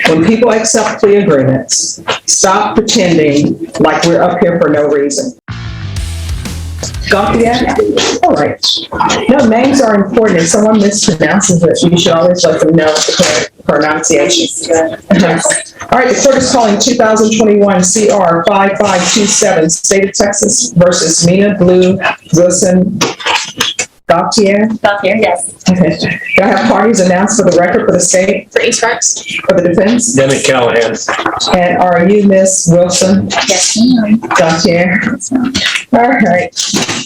When people accept plea agreements, stop pretending like we're up here for no reason. Got that? All right. No, names are important. If someone mispronounces it, you should always let them know the pronunciation. All right, the court is calling 2021 CR 5527, State of Texas versus Mina Blue Wilson Gautier, yes. Okay. Do I have parties announced for the record for the state? For East Sparks? For the defense? Demi Callahan. And are you Miss Wilson Yes, ma'am. Gautier? All right.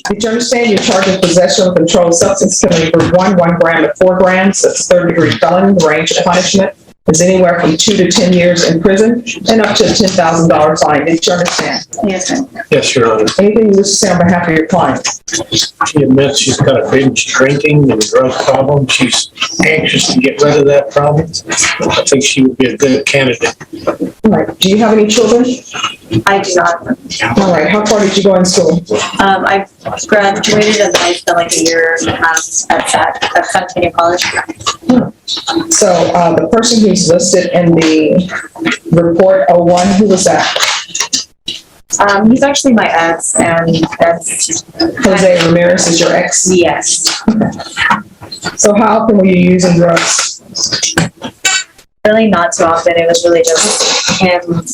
Did you understand you're charged with possession of a controlled substance committing for 1 gram to 4 grams? That's third-degree felony. The range of punishment is anywhere from 2 to 10 years in prison and up to a $10,000 fine. Did you understand? Yes, ma'am. Yes, Your Honor. Anything you wish to say on behalf of your client? She admits she's got a binge drinking and drug problem. She's anxious to get rid of that problem. I think she would be a good candidate. All right. Do you have any children? I do not. All right. How far did you go in school? I graduated and I spent like a year and a half at San Antonio College. So the person who's listed in the report 01, who was that? He's actually my ex, and that's Jose Ramirez is your ex? yes. So how often were you using drugs? Really not too often. It was really just him.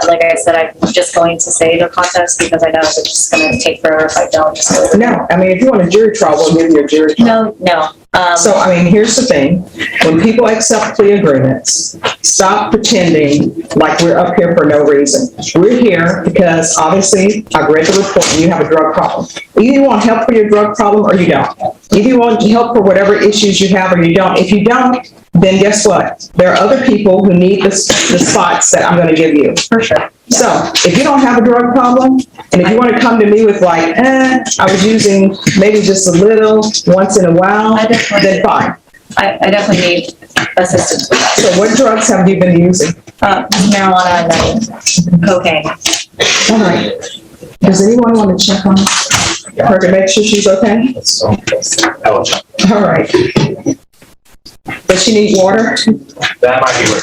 Like I said, I'm just going to say the contest because I know it's just going to take forever if I don't. Just No, I mean, if you want a jury trial, we'll give you a jury trial. No. So, I mean, here's the thing. When people accept plea agreements, stop pretending like we're up here for no reason. We're here because, obviously, I've read the report and you have a drug problem. Either you want help for your drug problem or you don't. Either you want help for whatever issues you have or you don't. If you don't, then guess what? There are other people who need the spots that I'm going to give you. For sure. So, if you don't have a drug problem, and if you want to come to me with like, I was using maybe just a little once in a while, then fine. I definitely need assistance with that. So what drugs have you been using? Marijuana and then cocaine. All right. Does anyone want to check on her to make sure she's okay? All right. Does she need water? That might be what.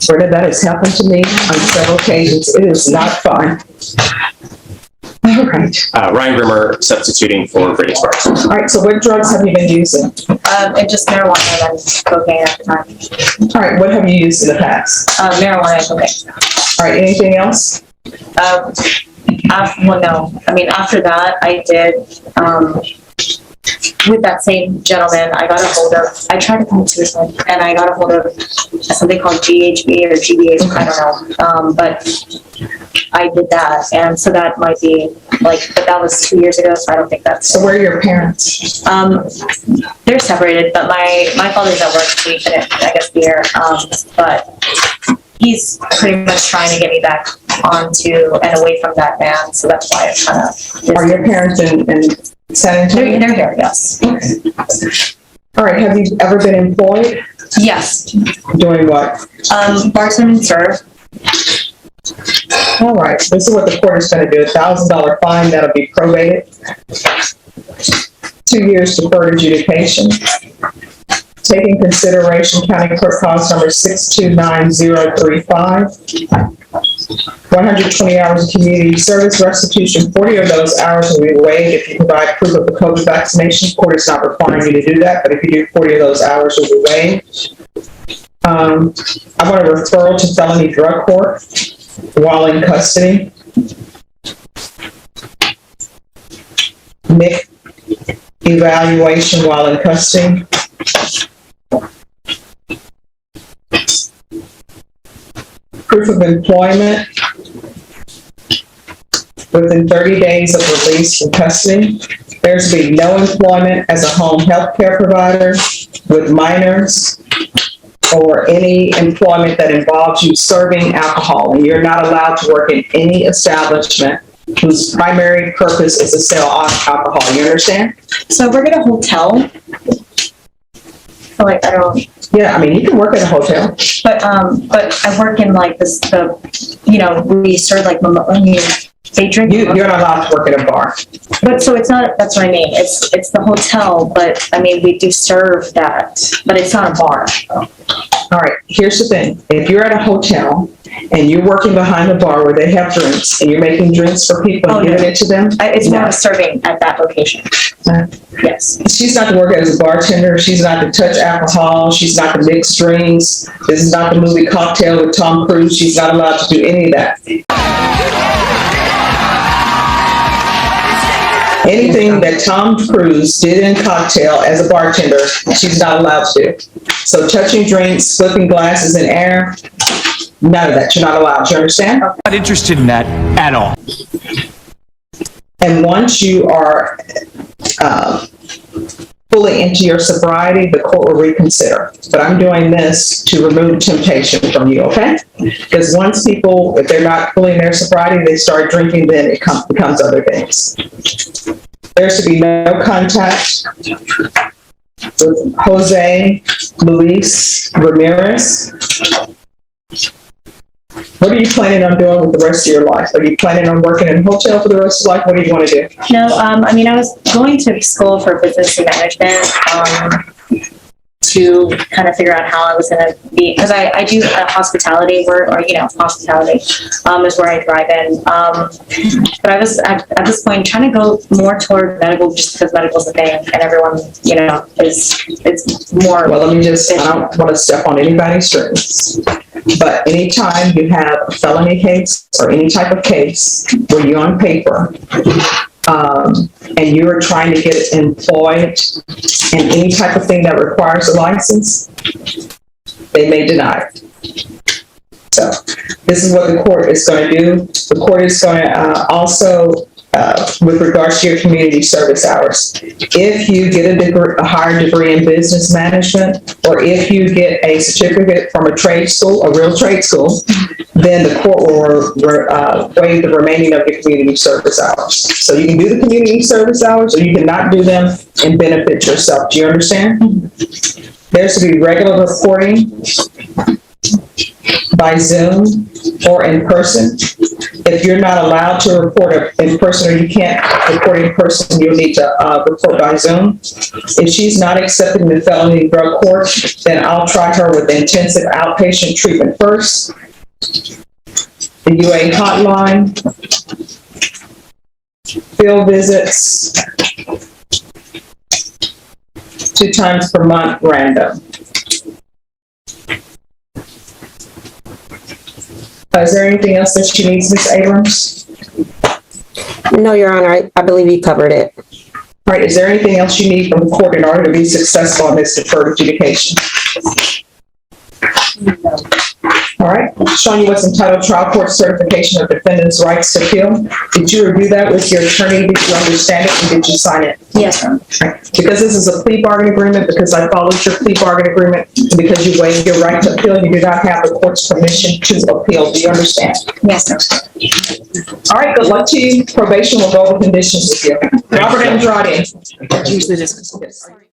Brenda, that has happened to me on several occasions. It is not fun. All right. Ryan Grimmer substituting for Brady Sparks. All right, so what drugs have you been using? And just marijuana and then cocaine at the time. All right, what have you used in the past? Marijuana and cocaine. All right, anything else? Well, no. I mean, after that, I did, with that same gentleman, I tried to come to him, and I got a hold of something called GHB or GBH, I don't know, but I did that, and so that might be, but that was 2 years ago, so I don't think that's... So where are your parents? They're separated, but my father's at work, so he couldn't, I guess, be here, but he's pretty much trying to get me back onto and away from that man, so that's why I'm kind of... Are your parents in San Antonio? They're here, yes. Okay. All right, have you ever been employed? Yes. Doing what? Bartender and serve. All right, this is what the court is going to do. $1,000 fine, that'll be prorated. 2 years deferred adjudication. Taking consideration County Clerk Cause number 629035. 120 hours of community service restitution. 40 of those hours will be waived if you provide proof of the COVID vaccination. The court is not requiring you to do that, but if you do, 40 of those hours will be waived. I want a referral to felony drug court while in custody. NIC evaluation while in custody. Proof of employment within 30 days of release from custody. There's to be no employment as a home health care provider with minors or any employment that involves you serving alcohol. And you're not allowed to work in any establishment whose primary purpose is to sell alcohol. You understand? So we're in a hotel. So I don't... Yeah, I mean, you can work at a hotel. But I work in this, we serve They drink. You're not allowed to work at a bar. But so it's not, that's what I mean. It's the hotel, but I mean, we do serve that, but it's not a bar. All right, here's the thing. If you're at a hotel and you're working behind the bar where they have drinks and you're making drinks for people and giving it to them. It's more of serving at that location. Yes. She's not to work as a bartender. She's not to touch alcohol. She's not to mix drinks. This is not the movie Cocktail with Tom Cruise. She's not allowed to do any of that. Anything that Tom Cruise did in Cocktail as a bartender, she's not allowed to do. So touching drinks, flipping glasses in air, none of that. You're not allowed. You understand? Not interested in that at all. And once you are fully into your sobriety, the court will reconsider. But I'm doing this to remove temptation from you, okay? Because once people, if they're not fully in their sobriety, they start drinking, then it becomes other things. There's to be no contact with Jose Luis Ramirez. What are you planning on doing with the rest of your life? Are you planning on working in a hotel for the rest of your life? What do you want to do? No, I mean, I was going to school for business and management, to kind of figure out how I was going to be, because I do hospitality work, or, hospitality, is where I thrive in. But I was at this point trying to go more toward medical, just because medical is a thing and everyone, is more. Well, I don't want to step on anybody's strings. But anytime you have a felony case or any type of case where you're on paper, and you are trying to get employed in any type of thing that requires a license, they may deny it. So this is what the court is going to do. The court is going to also, with regards to your community service hours, if you get a higher degree in business management, or if you get a certificate from a trade school, a real trade school, then the court will waive the remaining of your community service hours. So you can do the community service hours, or you cannot do them and benefit yourself. Do you understand? There's to be regular reporting by Zoom or in person. If you're not allowed to report in person, or you can't report in person, you'll need to report by Zoom. If she's not accepting the felony drug court, then I'll try her with intensive outpatient treatment first. The UA hotline, field visits, 2 times per month, random. Is there anything else that she needs, Ms. Abrams? No, Your Honor, I believe you covered it. All right, is there anything else you need from the court in order to be successful in this deferred adjudication? All right, showing you what's entitled Trial Court Certification of Defendant's Rights to Appeal. Did you review that with your attorney? Did you understand it, and did you sign it? Yes, ma'am. Right. Because this is a plea bargain agreement, because I followed your plea bargain agreement, and because you waived your right to appeal, you do not have the court's permission to appeal. Do you understand? Yes, ma'am. All right, good luck to you. Probation will go over conditions with you. Robert Andrade. Usually just.